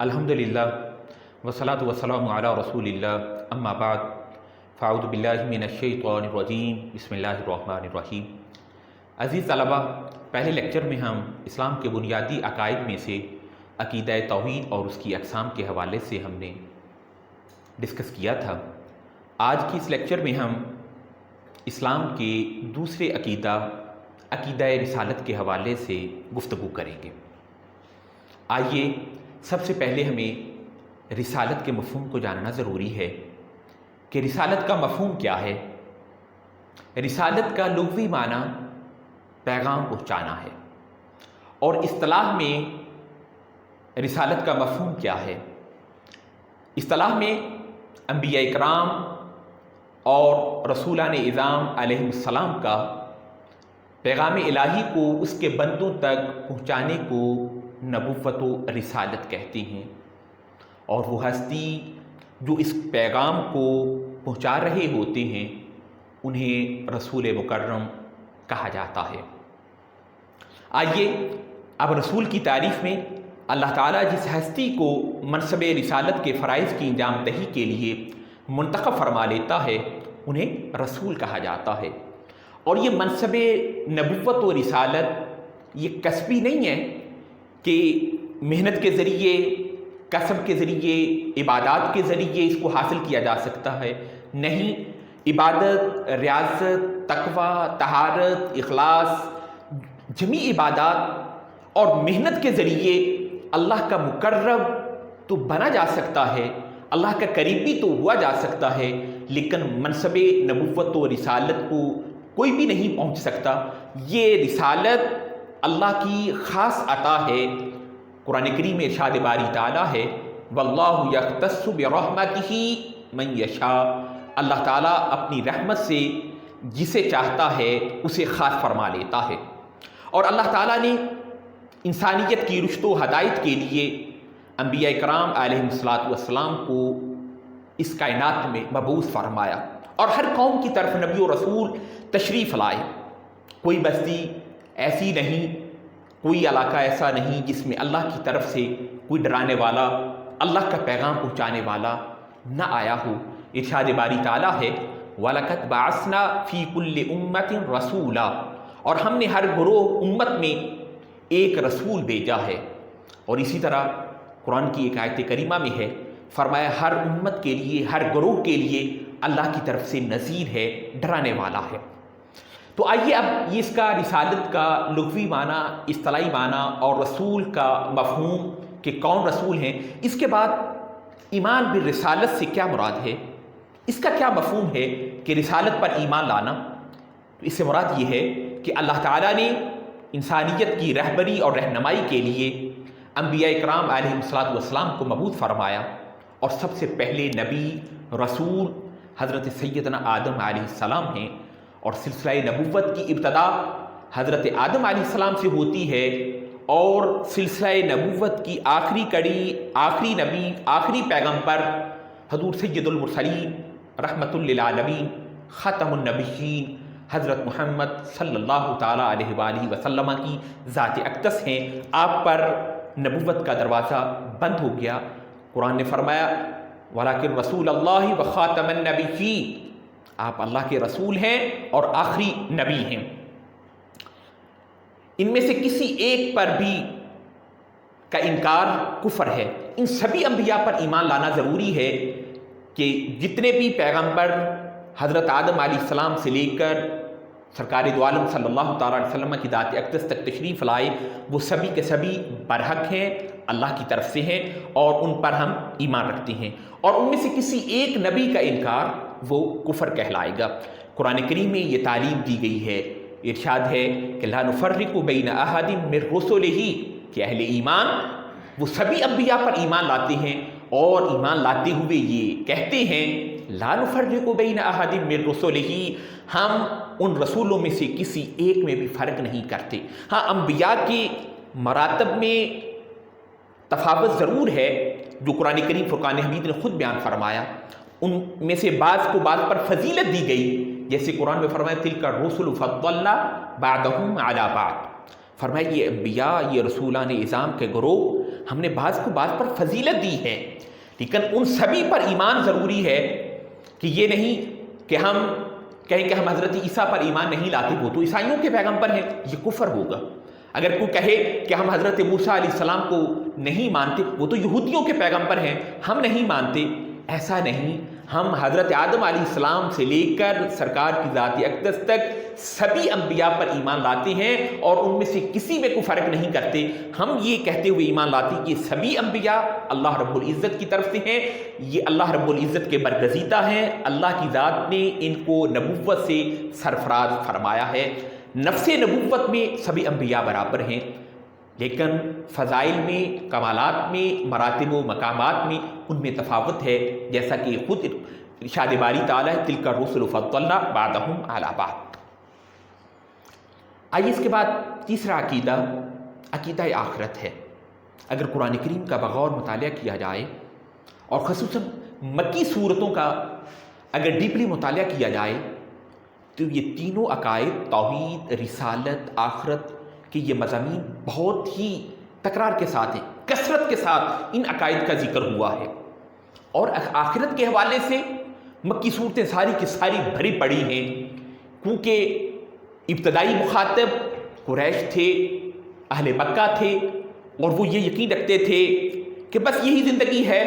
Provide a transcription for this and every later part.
الحمدللہ والصلاۃ والسلام علی رسول اللہ اما بعد فاعوذ باللہ من الشیطان الرجیم بسم اللہ الرحمن الرحیم۔ عزیز طلبہ، پہلے لیکچر میں ہم اسلام کے بنیادی عقائد میں سے عقیدہ توحید اور اس کی اقسام کے حوالے سے ہم نے ڈسکس کیا تھا۔ آج کی اس لیکچر میں ہم اسلام کے دوسرے عقیدہ رسالت کے حوالے سے گفتگو کریں گے۔ آئیے سب سے پہلے ہمیں رسالت کے مفہوم کو جاننا ضروری ہے کہ رسالت کا مفہوم کیا ہے۔ رسالت کا لغوی معنی پیغام پہنچانا ہے، اور اصطلاح میں رسالت کا مفہوم کیا ہے؟ اصطلاح میں انبیاء اکرام اور رسولان اعظام علیہ السلام کا پیغام الہی کو اس کے بندوں تک پہنچانے کو نبوت و رسالت کہتے ہیں، اور وہ ہستی جو اس پیغام کو پہنچا رہے ہوتے ہیں انہیں رسول مکرم کہا جاتا ہے۔ آئیے اب رسول کی تعریف میں اللہ تعالیٰ جس ہستی کو منصب رسالت کے فرائض کی انجام دہی کے لیے منتخب فرما لیتا ہے انہیں رسول کہا جاتا ہے۔ اور یہ منصب نبوت و رسالت یہ کسبی نہیں ہے کہ محنت کے ذریعے، کسب کے ذریعے، عبادات کے ذریعے اس کو حاصل کیا جا سکتا ہے۔ نہیں، عبادت، ریاضت، تقوی، طہارت، اخلاص، جمیع عبادات اور محنت کے ذریعے اللہ کا مقرب تو بنا جا سکتا ہے، اللہ کا قریب بھی تو ہوا جا سکتا ہے، لیکن منصب نبوت و رسالت کو کوئی بھی نہیں پہنچ سکتا۔ یہ رسالت اللہ کی خاص عطا ہے۔ قرآن کریم میں ارشاد باری تعالیٰ ہے واللہ یختص برحمتہ من یشاء، اللہ تعالیٰ اپنی رحمت سے جسے چاہتا ہے اسے خاص فرما لیتا ہے۔ اور اللہ تعالیٰ نے انسانیت کی رشد و ہدایت کے لیے انبیاء کرام علیہ السلام کو اس کائنات میں مبعوث فرمایا، اور ہر قوم کی طرف نبی و رسول تشریف لائے۔ کوئی بستی ایسی نہیں، کوئی علاقہ ایسا نہیں جس میں اللہ کی طرف سے کوئی ڈرانے والا، اللہ کا پیغام پہنچانے والا نہ آیا ہو۔ ارشاد باری تعالیٰ ہے وَلَقَدْ بَعَثْنَا فِي كُلِّ أُمَّةٍ رَسُولًا، اور ہم نے ہر گروہ امت میں ایک رسول بھیجا ہے۔ اور اسی طرح قرآن کی ایک آیت کریمہ میں ہے، فرمایا ہر امت کے لیے، ہر گروہ کے لیے اللہ کی طرف سے نذیر ہے، ڈرانے والا ہے۔ تو آئیے اب یہ اس کا رسالت کا لغوی معنی، اصطلاحی معنی اور رسول کا مفہوم کہ کون رسول ہیں، اس کے بعد ایمان بالرسالت سے کیا مراد ہے، اس کا کیا مفہوم ہے کہ رسالت پر ایمان لانا۔ تو اس سے مراد یہ ہے کہ اللہ تعالیٰ نے انسانیت کی رہبری اور رہنمائی کے لیے انبیاء اکرام علیہ السلام کو مبعوث فرمایا، اور سب سے پہلے نبی رسول حضرت سیدنا آدم علیہ السلام ہیں، اور سلسلہ نبوت کی ابتدا حضرت آدم علیہ السلام سے ہوتی ہے، اور سلسلہ نبوت کی آخری کڑی، آخری نبی، آخری پیغمبر حضور سید المرسلین رحمۃ للعالمین ختم النبیین حضرت محمد صلی اللہ تعالیٰ علیہ وآلہ وسلم کی ذات اقدس ہیں۔ آپ پر نبوت کا دروازہ بند ہو گیا۔ قرآن نے فرمایا وَلَٰكِن رسول اللہ وخاتم النبیین، آپ اللہ کے رسول ہیں اور آخری نبی ہیں۔ ان میں سے کسی ایک پر بھی کا انکار کفر ہے۔ ان سبھی انبیاء پر ایمان لانا ضروری ہے کہ جتنے بھی پیغمبر حضرت آدم علیہ السلام سے لے کر سرکار دو عالم صلی اللہ تعالیٰ علیہ وسلم کی ذات اقدس تک تشریف لائے، وہ سبھی کے سبھی برحق ہیں، اللہ کی طرف سے ہیں، اور ان پر ہم ایمان رکھتے ہیں۔ اور ان میں سے کسی ایک نبی کا انکار وہ کفر کہلائے گا۔ قرآن کریم میں یہ تعلیم دی گئی ہے، ارشاد ہے کہ لا نفرق بین احد من رسلہ، کہ اہل ایمان وہ سبھی انبیاء پر ایمان لاتے ہیں، اور ایمان لاتے ہوئے یہ کہتے ہیں لا نفرق بین احد من رسلہ، ہم ان رسولوں میں سے کسی ایک میں بھی فرق نہیں کرتے۔ ہاں، انبیاء کے مراتب میں تفاوت ضرور ہے، جو قرآن کریم فرقان حمید نے خود بیان فرمایا۔ ان میں سے بعض کو بعض پر فضیلت دی گئی، جیسے قرآن میں فرمایا تلک الرسل فضلنا بعضهم علی بعض، فرمایا یہ انبیاء، یہ رسولان اعظام کے گروہ، ہم نے بعض کو بعض پر فضیلت دی ہے، لیکن ان سبھی پر ایمان ضروری ہے کہ یہ نہیں کہ ہم کہیں کہ ہم حضرت عیسیٰ پر ایمان نہیں لاتے، وہ تو عیسائیوں کے پیغمبر ہیں، یہ کفر ہوگا۔ اگر کوئی کہے کہ ہم حضرت موسیٰ علیہ السلام کو نہیں مانتے، وہ تو یہودیوں کے پیغمبر ہیں، ہم نہیں مانتے، ایسا نہیں۔ ہم حضرت آدم علیہ السلام سے لے کر سرکار کی ذات اقدس تک سبھی انبیاء پر ایمان لاتے ہیں، اور ان میں سے کسی میں کوئی فرق نہیں کرتے۔ ہم یہ کہتے ہوئے ایمان لاتے ہیں کہ یہ سبھی انبیاء اللہ رب العزت کی طرف سے ہیں، یہ اللہ رب العزت کے برگزیدہ ہیں، اللہ کی ذات نے ان کو نبوت سے سرفراز فرمایا ہے۔ نفس نبوت میں سبھی انبیاء برابر ہیں، لیکن فضائل میں، کمالات میں، مراتب و مقامات میں ان میں تفاوت ہے، جیسا کہ خود ارشاد باری تعالیٰ ہے تلک الرسل فضلنا بعضهم علی بعض۔ آئیے اس کے بعد تیسرا عقیدہ، عقیدہ آخرت ہے۔ اگر قرآن کریم کا بغور مطالعہ کیا جائے اور خصوصاً مکی صورتوں کا اگر ڈیپلی مطالعہ کیا جائے تو یہ تینوں عقائد، توحید، رسالت، آخرت کہ یہ مضامین بہت ہی تکرار کے ساتھ ہیں، کثرت کے ساتھ ان عقائد کا ذکر ہوا ہے۔ اور آخرت کے حوالے سے مکی صورتیں ساری کی ساری بھری پڑی ہیں، کیونکہ ابتدائی مخاطب قریش تھے، اہل مکہ تھے، اور وہ یہ یقین رکھتے تھے کہ بس یہی زندگی ہے،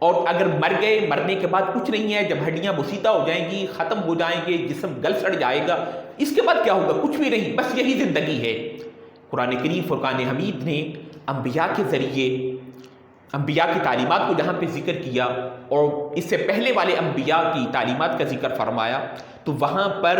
اور اگر مر گئے، مرنے کے بعد کچھ نہیں ہے، جب ہڈیاں بسیدہ ہو جائیں گی، ختم ہو جائیں گے، جسم گل سڑ جائے گا، اس کے بعد کیا ہوگا؟ کچھ بھی نہیں، بس یہی زندگی ہے۔ قرآن کریم فرقان حمید نے انبیاء کے ذریعے انبیاء کی تعلیمات کو جہاں پہ ذکر کیا اور اس سے پہلے والے انبیاء کی تعلیمات کا ذکر فرمایا، تو وہاں پر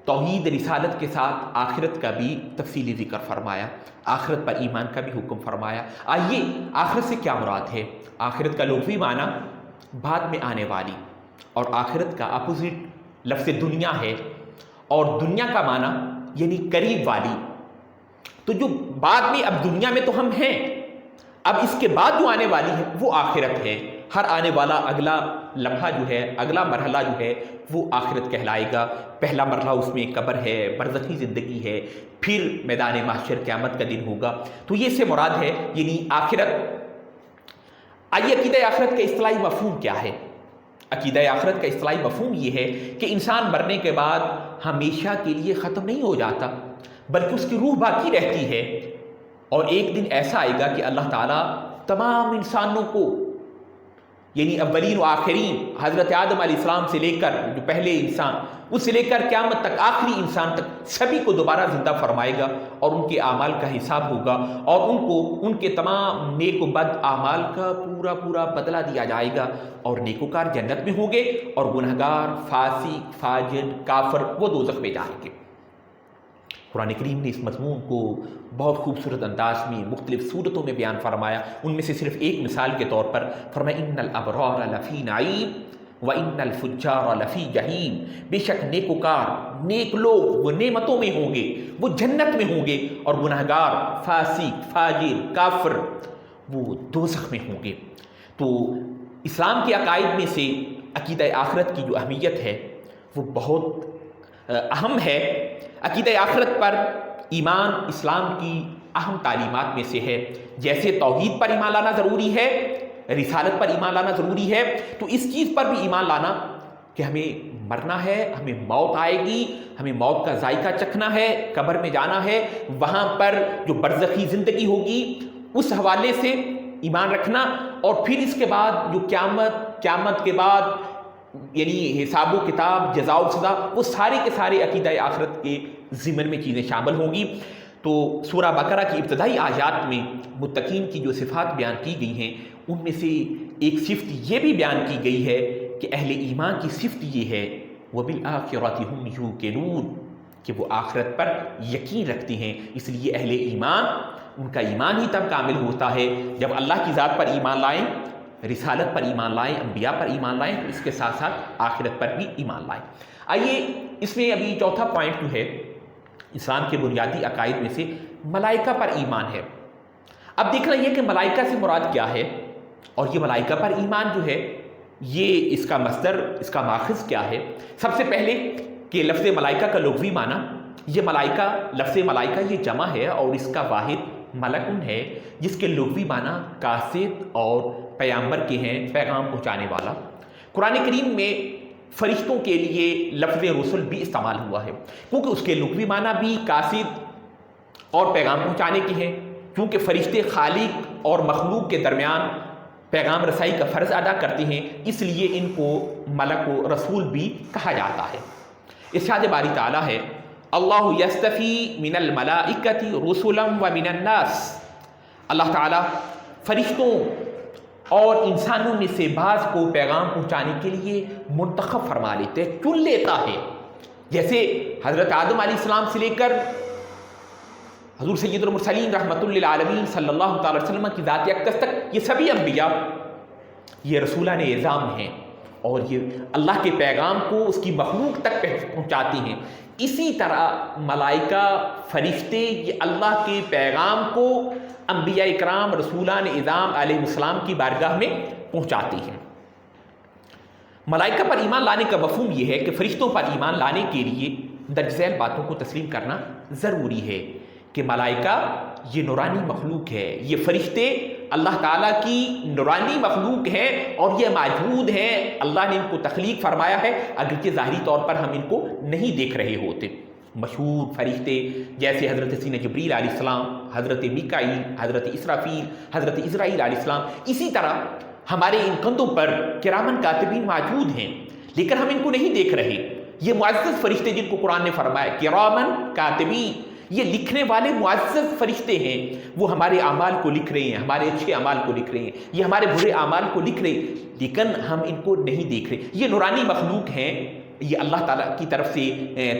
توحید، رسالت کے ساتھ آخرت کا بھی تفصیلی ذکر فرمایا، آخرت پر ایمان کا بھی حکم فرمایا۔ آئیے آخرت سے کیا مراد ہے؟ آخرت کا لغوی معنی بعد میں آنے والی، اور آخرت کا اپوزٹ لفظ دنیا ہے، اور دنیا کا معنی یعنی قریب والی۔ تو جو بعد میں، اب دنیا میں تو ہم ہیں، اب اس کے بعد جو آنے والی ہے وہ آخرت ہے۔ ہر آنے والا اگلا لمحہ جو ہے، اگلا مرحلہ جو ہے وہ آخرت کہلائے گا۔ پہلا مرحلہ اس میں قبر ہے، برزخی زندگی ہے، پھر میدان محشر قیامت کا دن ہوگا۔ تو یہ سے مراد ہے یعنی آخرت۔ آئیے عقیدہ آخرت کا اصطلاحی مفہوم کیا ہے؟ عقیدہ آخرت کا اصطلاحی مفہوم یہ ہے کہ انسان مرنے کے بعد ہمیشہ کے لیے ختم نہیں ہو جاتا، بلکہ اس کی روح باقی رہتی ہے، اور ایک دن ایسا آئے گا کہ اللہ تعالیٰ تمام انسانوں کو، یعنی اولین و آخرین، حضرت آدم علیہ السلام سے لے کر جو پہلے انسان، اس سے لے کر قیامت تک آخری انسان تک سبھی کو دوبارہ زندہ فرمائے گا، اور ان کے اعمال کا حساب ہوگا، اور ان کو ان کے تمام نیک و بد اعمال کا پورا بدلہ دیا جائے گا، اور نیکوکار جنت میں ہوں گے، اور گنہگار، فاسق، فاجر، کافر وہ دوزخ میں جائیں گے۔ قرآن کریم نے اس مضمون کو بہت خوبصورت انداز میں مختلف صورتوں میں بیان فرمایا۔ ان میں سے صرف ایک مثال کے طور پر فرمایا ان الابرار لفی نعیم وان الفجار لفی جحیم، بے شک نیکوکار، نیک لوگ وہ نعمتوں میں ہوں گے، وہ جنت میں ہوں گے، اور گنہگار، فاسق، فاجر، کافر وہ دوزخ میں ہوں گے۔ تو اسلام کے عقائد میں سے عقیدہ آخرت کی جو اہمیت ہے وہ بہت اہم ہے۔ عقیدہ آخرت پر ایمان اسلام کی اہم تعلیمات میں سے ہے۔ جیسے توحید پر ایمان لانا ضروری ہے، رسالت پر ایمان لانا ضروری ہے، تو اس چیز پر بھی ایمان لانا کہ ہمیں مرنا ہے، ہمیں موت آئے گی، ہمیں موت کا ذائقہ چکھنا ہے، قبر میں جانا ہے، وہاں پر جو برزخی زندگی ہوگی اس حوالے سے ایمان رکھنا، اور پھر اس کے بعد جو قیامت کے بعد یعنی حساب و کتاب، جزا و سزا، وہ سارے کے سارے عقیدہ آخرت کے ضمن میں چیزیں شامل ہوں گی۔ تو سورہ بقرہ کی ابتدائی آیات میں متقین کی جو صفات بیان کی گئی ہیں، ان میں سے ایک صفت یہ بھی بیان کی گئی ہے کہ اہل ایمان کی صفت یہ ہے وَبِالْآخِرَةِ هُمْ يُوقِنُونَ، کہ وہ آخرت پر یقین رکھتے ہیں۔ اس لیے اہل ایمان، ان کا ایمان ہی تب کامل ہوتا ہے جب اللہ کی ذات پر ایمان لائیں، رسالت پر ایمان لائیں، انبیاء پر ایمان لائیں، تو اس کے ساتھ ساتھ آخرت پر بھی ایمان لائیں۔ آئیے اس میں ابھی چوتھا پوائنٹ جو ہے اسلام کے بنیادی عقائد میں سے ملائکہ پر ایمان ہے۔ اب دیکھنا یہ کہ ملائکہ سے مراد کیا ہے، اور یہ ملائکہ پر ایمان جو ہے یہ اس کا مصدر، اس کا ماخذ کیا ہے۔ سب سے پہلے کہ لفظ ملائکہ کا لغوی معنی یہ ملائکہ، لفظ ملائکہ یہ جمع ہے اور اس کا واحد ملکن ہے، جس کے لغوی معنی قاصد اور پیامبر کے ہیں، پیغام پہنچانے والا۔ قرآن کریم میں فرشتوں کے لیے لفظ رسول بھی استعمال ہوا ہے، کیونکہ اس کے لغوی معنی بھی قاصد اور پیغام پہنچانے کے ہیں، کیونکہ فرشتے خالق اور مخلوق کے درمیان پیغام رسائی کا فرض ادا کرتے ہیں، اس لیے ان کو ملک و رسول بھی کہا جاتا ہے۔ ارشاد باری تعالیٰ ہے اللہ یستفی من الملائکۃ رسلا ومن الناس، اللہ تعالیٰ فرشتوں اور انسانوں میں سے بعض کو پیغام پہنچانے کے لیے منتخب فرما لیتے، چن لیتا ہے۔ جیسے حضرت آدم علیہ السلام سے لے کر حضور سید المرسلین رحمۃ للعالمین صلی اللہ تعالی وسلم کی ذات اقدس تک یہ سبھی انبیاء یہ رسولان اعظام ہیں، اور یہ اللہ کے پیغام کو اس کی مخلوق تک پہنچاتے ہیں۔ اسی طرح ملائکہ، فرشتے یہ اللہ کے پیغام کو انبیاء اکرام رسولان اعظام علیہ السلام کی بارگاہ میں پہنچاتے ہیں۔ ملائکہ پر ایمان لانے کا مفہوم یہ ہے کہ فرشتوں پر ایمان لانے کے لیے درج ذیل باتوں کو تسلیم کرنا ضروری ہے کہ ملائکہ یہ نورانی مخلوق ہے، یہ فرشتے اللہ تعالیٰ کی نورانی مخلوق ہیں اور یہ موجود ہیں، اللہ نے ان کو تخلیق فرمایا ہے، اگرچہ ظاہری طور پر ہم ان کو نہیں دیکھ رہے ہوتے۔ مشہور فرشتے جیسے حضرت سیدنا جبریل علیہ السلام، حضرت میکائیل، حضرت اسرافیل، حضرت اسرائیل علیہ السلام، اسی طرح ہمارے ان کندھوں پر کرامن کاتبین موجود ہیں، لیکن ہم ان کو نہیں دیکھ رہے۔ یہ معزز فرشتے جن کو قرآن نے فرمایا کرامن کاتبین، یہ لکھنے والے معزز فرشتے ہیں، وہ ہمارے اعمال کو لکھ رہے ہیں، ہمارے اچھے اعمال کو لکھ رہے ہیں، یہ ہمارے برے اعمال کو لکھ رہے ہیں، لیکن ہم ان کو نہیں دیکھ رہے۔ یہ نورانی مخلوق ہیں، یہ اللہ تعالیٰ کی طرف سے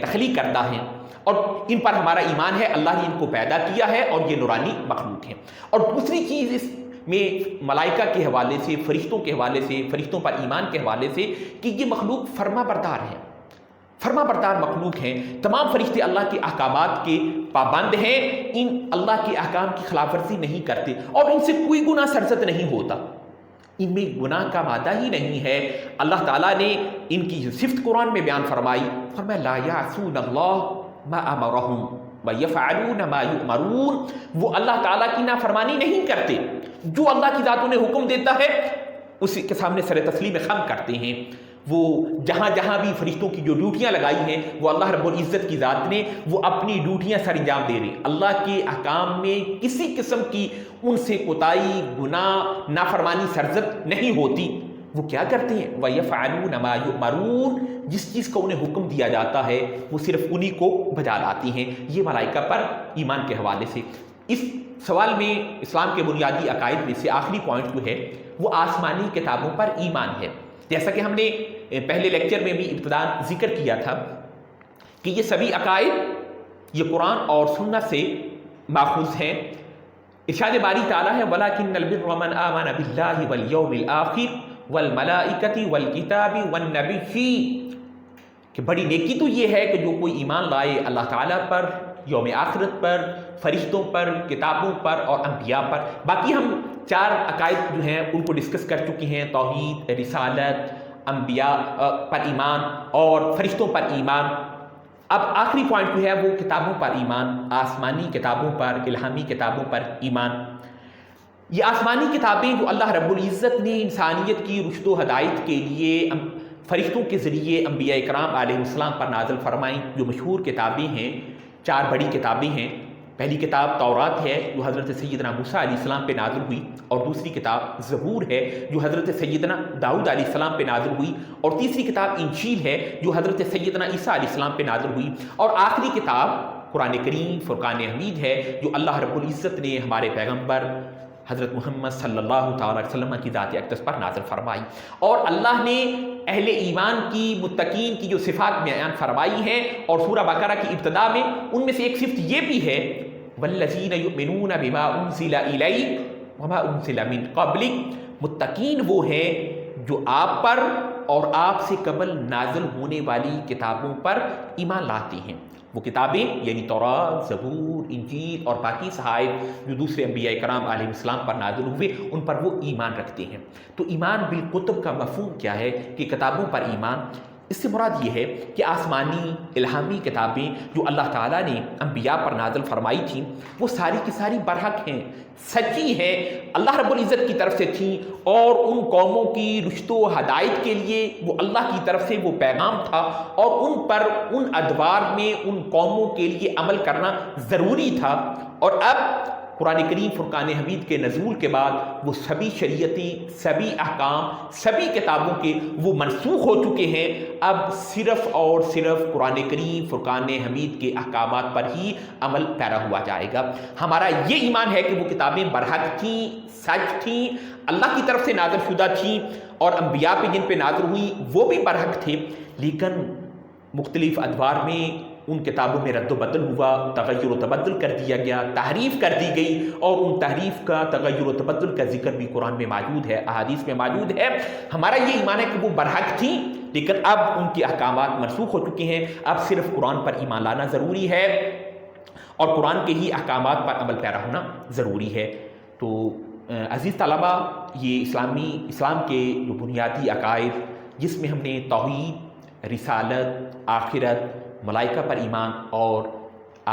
تخلیق کردہ ہیں، اور ان پر ہمارا ایمان ہے، اللہ نے ان کو پیدا کیا ہے اور یہ نورانی مخلوق ہیں۔ اور دوسری چیز اس میں ملائکہ کے حوالے سے، فرشتوں کے حوالے سے، فرشتوں پر ایمان کے حوالے سے کہ یہ مخلوق فرما بردار ہیں، فرما بردار مخلوق ہیں۔ تمام فرشتے اللہ کے احکامات کے پابند ہیں، ان اللہ کے احکام کی خلاف ورزی نہیں کرتے اور ان سے کوئی گناہ سرزد نہیں ہوتا، ان میں گناہ کا مادہ ہی نہیں ہے۔ اللہ تعالیٰ نے ان کی صفت قرآن میں بیان فرمائی، فرمایا لا یعصون اللہ ما امرہم ویفعلون ما یؤمرون، وہ اللہ تعالیٰ کی نافرمانی نہیں کرتے، جو اللہ کی ذات انہیں حکم دیتا ہے اسی کے سامنے سر تسلیم خم کرتے ہیں۔ وہ جہاں جہاں بھی فرشتوں کی جو ڈیوٹیاں لگائی ہیں، وہ اللہ رب العزت کی ذات نے وہ اپنی ڈیوٹیاں سر انجام دے رہے ہیں۔ اللہ کے احکام میں کسی قسم کی ان سے کوتاہی، گناہ، نافرمانی سرزد نہیں ہوتی۔ وہ کیا کرتے ہیں؟ وَيَفْعَلُونَ مَا يُؤْمَرُونَ، جس چیز کا انہیں حکم دیا جاتا ہے وہ صرف انہی کو بجا لاتی ہیں۔ یہ ملائکہ پر ایمان کے حوالے سے اس سوال میں اسلام کے بنیادی عقائد میں سے آخری پوائنٹ جو ہے وہ آسمانی کتابوں پر ایمان ہے۔ جیسا کہ ہم نے پہلے لیکچر میں بھی ابتداء ذکر کیا تھا کہ یہ سبھی عقائد یہ قرآن اور سنت سے ماخوذ ہیں۔ ارشاد باری تعالیٰ ہے وَلَكِنَّ الْبِرَّ مَنْ آمَنَ بِاللَّهِ وَالْيَوْمِ الْآخِرِ وَالْمَلَائِكَةِ وَالْكِتَابِ وَالنَّبِيِّينَ، کہ بڑی نیکی تو یہ ہے کہ جو کوئی ایمان لائے اللہ تعالیٰ پر، یوم آخرت پر، فرشتوں پر، کتابوں پر اور انبیاء پر۔ باقی ہم 4 عقائد جو ہیں ان کو ڈسکس کر چکے ہیں، توحید، رسالت، انبیاء پر ایمان اور فرشتوں پر ایمان۔ اب آخری پوائنٹ جو ہے وہ کتابوں پر ایمان، آسمانی کتابوں پر، الہامی کتابوں پر ایمان۔ یہ آسمانی کتابیں جو اللہ رب العزت نے انسانیت کی رشد و ہدایت کے لیے فرشتوں کے ذریعے انبیاء اکرام علیہ السلام پر نازل فرمائیں، جو مشہور کتابیں ہیں، 4 بڑی کتابیں ہیں۔ پہلی کتاب تورات ہے جو حضرت سیدنا موسیٰ علیہ السلام پہ نازل ہوئی، اور دوسری کتاب زبور ہے جو حضرت سیدنا داؤد علیہ السلام پہ نازل ہوئی، اور تیسری کتاب انجیل ہے جو حضرت سیدنا عیسیٰ علیہ السلام پہ نازل ہوئی، اور آخری کتاب قرآن کریم فرقان حمید ہے جو اللہ رب العزت نے ہمارے پیغمبر حضرت محمد صلی اللہ تعالی علیہ وسلم کی ذات اقدس پر نازل فرمائی۔ اور اللہ نے اہل ایمان کی، متقین کی جو صفات بیان فرمائی ہیں اور سورہ بقرہ کی ابتدا میں ان میں سے ایک صفت یہ بھی ہے والذین یؤمنون بما انزل الیک وما انزل من قبلک، متقین وہ ہیں جو آپ پر اور آپ سے قبل نازل ہونے والی کتابوں پر ایمان لاتے ہیں۔ وہ کتابیں یعنی تورات، زبور، انجیل اور باقی صحائف جو دوسرے انبیاء کرام علیہ السلام پر نازل ہوئے ان پر وہ ایمان رکھتے ہیں۔ تو ایمان بالکتب کا مفہوم کیا ہے کہ کتابوں پر ایمان، اس سے مراد یہ ہے کہ آسمانی الہامی کتابیں جو اللہ تعالیٰ نے انبیاء پر نازل فرمائی تھیں وہ ساری کی ساری برحق ہیں، سچی ہیں، اللہ رب العزت کی طرف سے تھیں، اور ان قوموں کی رشد و ہدایت کے لیے وہ اللہ کی طرف سے وہ پیغام تھا، اور ان پر ان ادوار میں ان قوموں کے لیے عمل کرنا ضروری تھا۔ اور اب قرآن کریم فرقان حمید کے نزول کے بعد وہ سبھی شریعتیں، سبھی احکام، سبھی کتابوں کے وہ منسوخ ہو چکے ہیں۔ اب صرف اور صرف قرآن کریم فرقان حمید کے احکامات پر ہی عمل پیرا ہوا جائے گا۔ ہمارا یہ ایمان ہے کہ وہ کتابیں برحق تھیں، سچ تھیں، اللہ کی طرف سے نازل شدہ تھیں، اور انبیاء پہ جن پہ نازل ہوئی وہ بھی برحق تھے، لیکن مختلف ادوار میں ان کتابوں میں رد و بدل ہوا، تغیر و تبدل کر دیا گیا، تحریف کر دی گئی، اور ان تحریف کا، تغیر و تبدل کا ذکر بھی قرآن میں موجود ہے، احادیث میں موجود ہے۔ ہمارا یہ ایمان ہے کہ وہ برحق تھیں، لیکن اب ان کے احکامات منسوخ ہو چکے ہیں، اب صرف قرآن پر ایمان لانا ضروری ہے اور قرآن کے ہی احکامات پر عمل پیرا ہونا ضروری ہے۔ تو عزیز طلبہ، یہ اسلام کے جو بنیادی عقائد جس میں ہم نے توحید، رسالت، آخرت، ملائکہ پر ایمان اور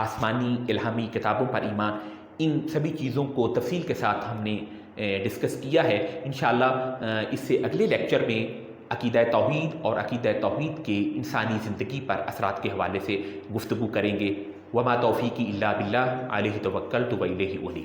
آسمانی الہامی کتابوں پر ایمان، ان سبھی چیزوں کو تفصیل کے ساتھ ہم نے ڈسکس کیا ہے۔ انشاءاللہ اس سے اگلے لیکچر میں عقیدہ توحید اور عقیدہ توحید کے انسانی زندگی پر اثرات کے حوالے سے گفتگو کریں گے۔ وما توفیقی الا باللہ، علیہ توکلت و الیہ انیب۔